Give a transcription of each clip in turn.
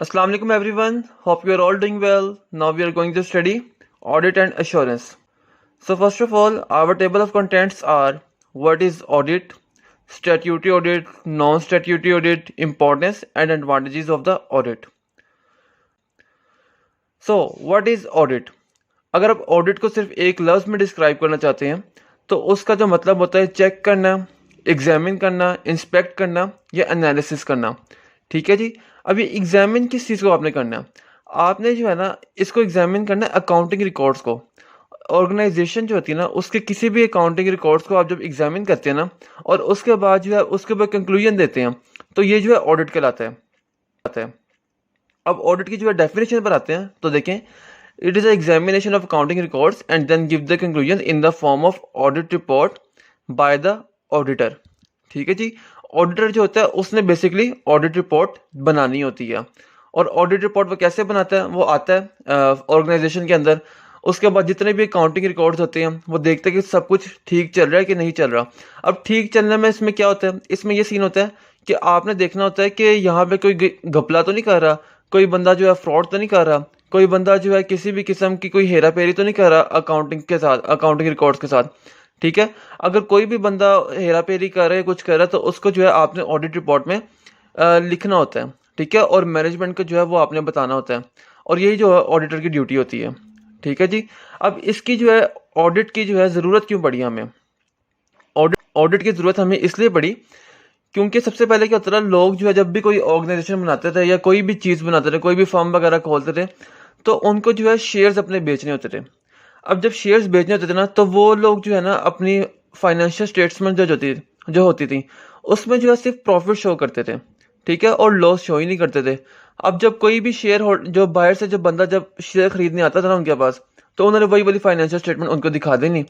Assalamu alaikum everyone. Hope you are all doing well. Now we are going to study audit and assurance. So first of all, our table of contents are what is audit, statutory audit, non-statutory audit, importance and advantages of the audit. So what is audit? अगर आप audit को सिर्फ एक लफ्ज में describe करना चाहते हैं तो उसका जो मतलब होता है चेक करना, एग्जामिन करना, इंस्पेक्ट करना या एनालिसिस करना। ठीक है जी। अब ये एग्जामिन किस चीज़ को आपने करना है? आपने जो है ना इसको एग्जामिन करना है अकाउंटिंग रिकॉर्ड्स को। ऑर्गेनाइजेशन जो होती है ना उसके किसी भी अकाउंटिंग रिकॉर्ड्स को आप जब एग्जामिन करते हैं ना और उसके बाद जो है उसके ऊपर कंक्लूजन देते हैं तो ये जो है ऑडिट कहलाता है। अब ऑडिट की जो है डेफिनेशन पर आते हैं तो देखें, it is examination of accounting records and then give the conclusion in the form of audit report by the auditor. ठीक है जी। ऑडिटर जो होता है उसने बेसिकली ऑडिट रिपोर्ट बनानी होती है और ऑडिट रिपोर्ट वो कैसे बनाता है, वो आता है ऑर्गेनाइजेशन के अंदर। उसके बाद जितने भी अकाउंटिंग रिकॉर्ड्स होते हैं वो देखते हैं कि सब कुछ ठीक चल रहा है कि नहीं चल रहा। अब ठीक चलने में इसमें क्या होता है, इसमें ये सीन होता है कि आपने देखना होता है कि यहाँ पे कोई घपला तो नहीं कर रहा, कोई बंदा जो है फ्रॉड तो नहीं कर रहा, कोई बंदा जो है किसी भी किस्म की कोई हेरा फेरी तो नहीं कर रहा अकाउंटिंग के साथ, अकाउंटिंग रिकॉर्ड्स के साथ। ठीक है। अगर कोई भी बंदा हेरा फेरी कर रहा है, कुछ कर रहा है, तो उसको जो है आपने ऑडिट रिपोर्ट में लिखना होता है। ठीक है। और मैनेजमेंट को जो है वो आपने बताना होता है और यही जो है ऑडिटर की ड्यूटी होती है। ठीक है जी। अब इसकी जो है ऑडिट की जो है ज़रूरत क्यों पड़ी हमें? ऑडिट की ज़रूरत हमें इसलिए पड़ी क्योंकि सबसे पहले क्या होता था, लोग जो है जब भी कोई ऑर्गेनाइजेशन बनाते थे या कोई भी चीज़ बनाते थे, कोई भी फर्म वगैरह खोलते थे, तो उनको जो है शेयर्स अपने बेचने होते थे। अब जब शेयर्स बेचने होते थे ना तो वो लोग जो है ना अपनी फाइनेंशियल स्टेटमेंट जो होती थी उसमें जो है सिर्फ प्रॉफिट शो करते थे। ठीक है। और लॉस शो ही नहीं करते थे। अब जब कोई भी जो बाहर से जब बंदा जब शेयर खरीदने आता था ना उनके पास, तो उन्होंने वही वाली फाइनेंशियल स्टेटमेंट उनको दिखा देनी।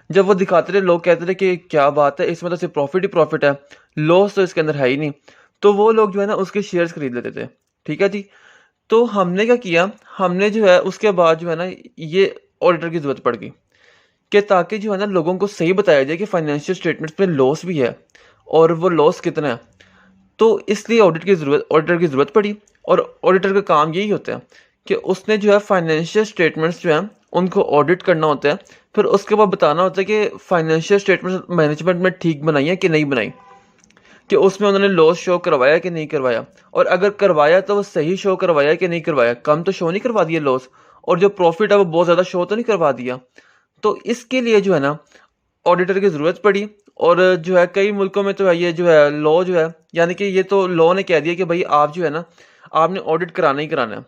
जब वो दिखाते थे लोग कहते थे कि क्या बात है, इसमें तो सिर्फ प्रॉफिट ही प्रॉफिट है, लॉस तो इसके अंदर है ही नहीं। तो वो लोग जो है ना उसके शेयर्स खरीद लेते थे। ठीक है जी। तो हमने क्या किया, हमने जो है उसके बाद जो है ना ये ऑडिटर की जरूरत पड़ गई कि ताकि जो है ना लोगों को सही बताया जाए कि फाइनेंशियल स्टेटमेंट्स में लॉस भी है और वो लॉस कितना है। तो इसलिए ऑडिटर की ज़रूरत पड़ी। और ऑडिटर का काम यही होता है कि उसने जो है फाइनेंशियल स्टेटमेंट्स जो है उनको ऑडिट करना होता है, फिर उसके बाद बताना होता है कि फाइनेंशियल स्टेटमेंट्स मैनेजमेंट में ठीक बनाई है कि नहीं बनाई, कि उसमें उन्होंने लॉस शो करवाया कि नहीं करवाया, और अगर करवाया तो वो सही शो करवाया कि नहीं करवाया, कम तो शो नहीं करवा दिया लॉस, और जो प्रॉफिट है वो बहुत ज़्यादा शो तो नहीं करवा दिया। तो इसके लिए जो है ना ऑडिटर की ज़रूरत पड़ी। और जो है कई मुल्कों में तो है ये जो है लॉ जो है, यानी कि ये तो लॉ ने कह दिया कि भाई आप जो है ना आपने ऑडिट कराना ही कराना है,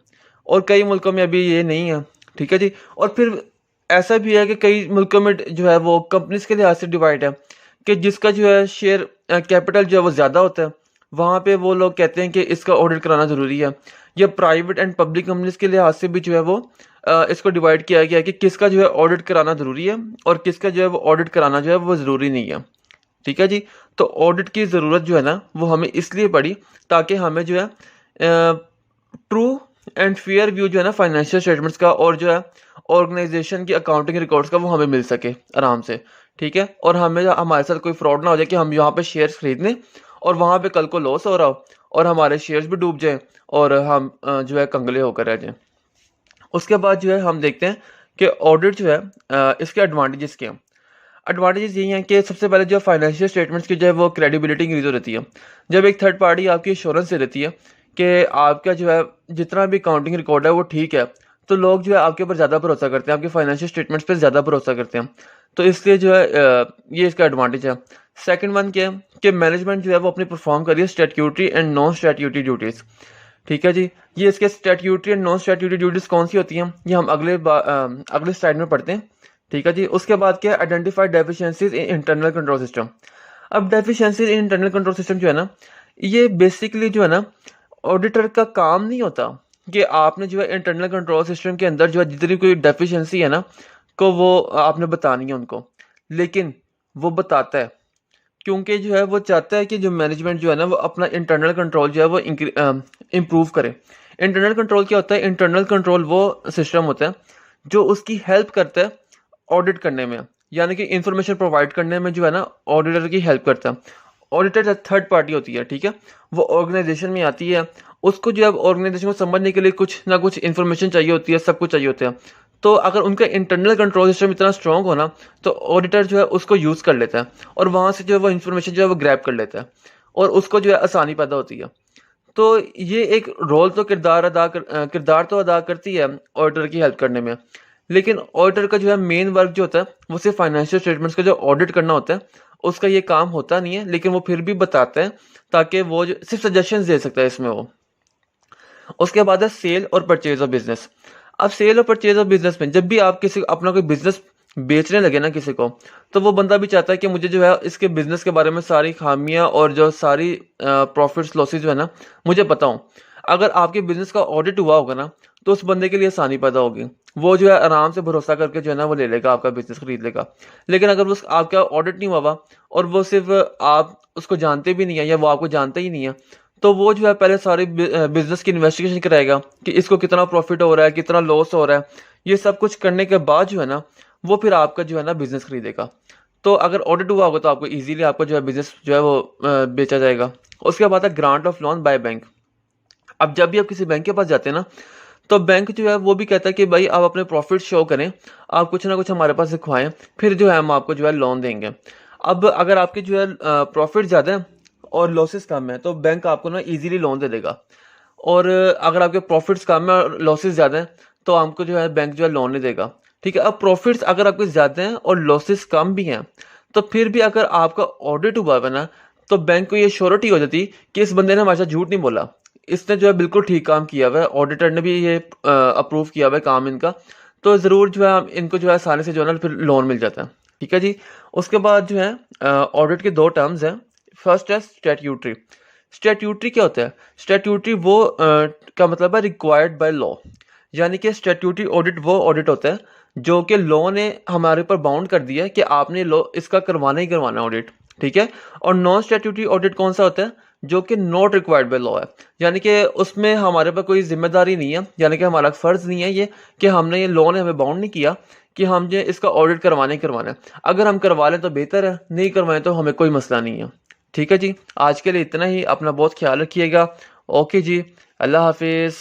और कई मुल्कों में अभी ये नहीं है। ठीक है जी। और फिर ऐसा भी है कि कई मुल्कों में जो है वो कंपनीज के लिहाज से डिवाइड है कि जिसका जो है शेयर कैपिटल जो है वो ज़्यादा होता है, वहाँ पे वो लोग कहते हैं कि इसका ऑडिट कराना ज़रूरी है। या प्राइवेट एंड पब्लिक कंपनीज के लिहाज से भी जो है वो इसको डिवाइड किया गया है कि किसका जो है ऑडिट कराना ज़रूरी है और किसका जो है वो ऑडिट कराना जो है वो ज़रूरी नहीं है। ठीक है जी। तो ऑडिट की ज़रूरत जो है ना वो हमें इसलिए पड़ी ताकि हमें जो है ट्रू एंड फेयर व्यू जो है ना फाइनेंशियल स्टेटमेंट्स का और जो है ऑर्गेनाइजेशन की अकाउंटिंग रिकॉर्ड्स का वो हमें मिल सके आराम से। ठीक है। और हमें हमारे साथ कोई फ्रॉड ना हो जाए कि हम यहाँ पे शेयर्स खरीदने और वहाँ पे कल को लॉस हो रहा हो और हमारे शेयर्स भी डूब जाएं और हम जो है कंगले होकर रह जाएं। उसके बाद जो है हम देखते हैं कि ऑडिट जो है इसके एडवांटेजेस क्या हैं। एडवांटेजेस यही हैं कि सबसे पहले जो फाइनेंशियल स्टेटमेंट्स की जो है वो क्रेडिबिलिटी इंक्रीज हो रहती है। जब एक थर्ड पार्टी आपकी एश्योरेंस दे देती है कि आपका जो है जितना भी अकाउंटिंग रिकॉर्ड है वो ठीक है, तो लोग जो है आपके ऊपर ज़्यादा भरोसा करते हैं, आपके फाइनेंशियल स्टेटमेंट्स पर ज़्यादा भरोसा करते हैं। तो इसलिए जो है ये इसका एडवांटेज है। सेकंड वन क्या है कि मैनेजमेंट जो है वो अपनी परफॉर्म कर रही है statutory and non statutory duties. ठीक है जी। ये इसके statutory and non statutory duties कौन सी होती हैं ये हम अगले स्लाइड में पढ़ते हैं। ठीक है जी। उसके बाद क्या है, identified deficiencies in internal control system. अब deficiencies in internal control system जो है ना ये बेसिकली जो है ना ऑडिटर का काम नहीं होता कि आपने जो है इंटरनल कंट्रोल सिस्टम के अंदर जो है जितनी कोई डेफिशिएंसी है ना को वो आपने बतानी है उनको, लेकिन वो बताता है क्योंकि जो है वो चाहता है कि जो मैनेजमेंट जो है ना वो अपना इंटरनल कंट्रोल जो है वो इम्प्रूव करे। इंटरनल कंट्रोल क्या होता है? इंटरनल कंट्रोल वो सिस्टम होता है जो उसकी हेल्प करता है ऑडिट करने में, यानी कि इंफॉर्मेशन प्रोवाइड करने में जो है ना ऑडिटर की हेल्प करता है। ऑडिटर थर्ड पार्टी होती है। ठीक है। वो ऑर्गेनाइजेशन में आती है उसको जो है ऑर्गेनाइजेशन को समझने के लिए कुछ ना कुछ इन्फॉर्मेशन चाहिए होती है, सब कुछ चाहिए होता है। तो अगर उनका इंटरनल कंट्रोल सिस्टम इतना स्ट्रांग हो ना, तो ऑडिटर जो है उसको यूज़ कर लेता है और वहाँ से जो है वो इन्फॉर्मेशन जो है वो ग्रैब कर लेता है और उसको जो है आसानी पैदा होती है। तो ये एक रोल तो किरदार तो अदा करती है ऑडिटर की हेल्प करने में। लेकिन ऑडिटर का जो है मेन वर्क जो होता है वो सिर्फ फाइनेंशियल स्टेटमेंट्स का जो ऑडिट करना होता है, उसका ये काम होता नहीं है, लेकिन वो फिर भी बताता है ताकि वो जो सिर्फ सजेशंस दे सकता है इसमें वो। उसके बाद है सेल और परचेज ऑफ बिजनेस। अब सेल और परचेज ऑफ बिजनेस में जब भी आप किसी अपना कोई बिजनेस बेचने लगे ना किसी को, तो वो बंदा भी चाहता है कि मुझे जो है इसके बिजनेस के बारे में सारी खामियां और जो सारी प्रॉफिट्स लॉसेस जो है ना मुझे पता हो। अगर आपके बिजनेस का ऑडिट हुआ होगा ना, तो उस बंदे के लिए आसानी पैदा होगी। वो जो है आराम से भरोसा करके जो है ना वो ले लेगा, आपका बिजनेस खरीद लेगा। लेकिन अगर उस आपका ऑडिट नहीं हुआ हुआ और वो सिर्फ आप उसको जानते भी नहीं है या वो आपको जानते ही नहीं है, तो वो जो है पहले सारे बिजनेस की इन्वेस्टिगेशन कराएगा कि इसको कितना प्रॉफिट हो रहा है, कितना लॉस हो रहा है। ये सब कुछ करने के बाद जो है ना वो फिर आपका जो है ना बिजनेस खरीदेगा। तो अगर ऑडिट हुआ होगा तो आपको इजीली आपका जो है बिजनेस जो है वो बेचा जाएगा। उसके बाद है grant of loan by bank. अब जब भी आप किसी बैंक के पास जाते हैं ना, तो बैंक जो है वो भी कहता है कि भाई आप अपने प्रॉफिट शो करें, आप कुछ ना कुछ हमारे पास दिखवाएं, फिर जो है हम आपको जो है लोन देंगे। अब अगर आपके जो है प्रॉफिट ज़्यादा है और लॉसेस कम है, तो बैंक आपको ना इजीली लोन दे देगा। और अगर आपके प्रॉफिट्स कम है और लॉसेस ज़्यादा है, तो आपको जो है बैंक जो है लोन नहीं देगा। ठीक है, अब प्रॉफिट्स अगर आपके ज़्यादा हैं और लॉसेस कम भी हैं, तो फिर भी अगर आपका ऑडिट हुआ है ना, तो बैंक को ये श्योरिटी हो जाती कि इस बंदे ने हमारे साथ झूठ नहीं बोला, इसने जो है बिल्कुल ठीक काम किया हुआ है, ऑडिटर ने भी ये अप्रूव किया हुआ है काम इनका। तो ज़रूर जो है इनको जो है आसानी से जो है ना फिर लोन मिल जाता है। ठीक है जी। उसके बाद जो है ऑडिट के दो टर्म्स हैं। फर्स्ट है स्टैट्यूटरी। स्टैट्यूटरी क्या होता है? स्टैट्यूटरी वो का मतलब है रिक्वायर्ड बाय लॉ। यानी कि स्टैट्यूटरी ऑडिट वो ऑडिट होता है जो कि लॉ ने हमारे ऊपर बाउंड कर दिया है कि आपने लॉ इसका करवाना ही करवाना ऑडिट। ठीक है। और नॉन स्टैट्यूटरी ऑडिट कौन सा होता है? जो कि नॉट रिक्वायर्ड बाय लॉ है। यानी कि उसमें हमारे पर कोई जिम्मेदारी नहीं है, यानी कि हमारा फर्ज नहीं है ये कि हमने ये लॉ ने हमें बाउंड नहीं किया कि हम जो इसका ऑडिट करवाना ही करवाना है। अगर हम करवा लें तो बेहतर है, नहीं करवाएं तो हमें कोई मसला नहीं है। ठीक है जी। आज के लिए इतना ही। अपना बहुत ख्याल रखिएगा। ओके जी। अल्लाह हाफिज़।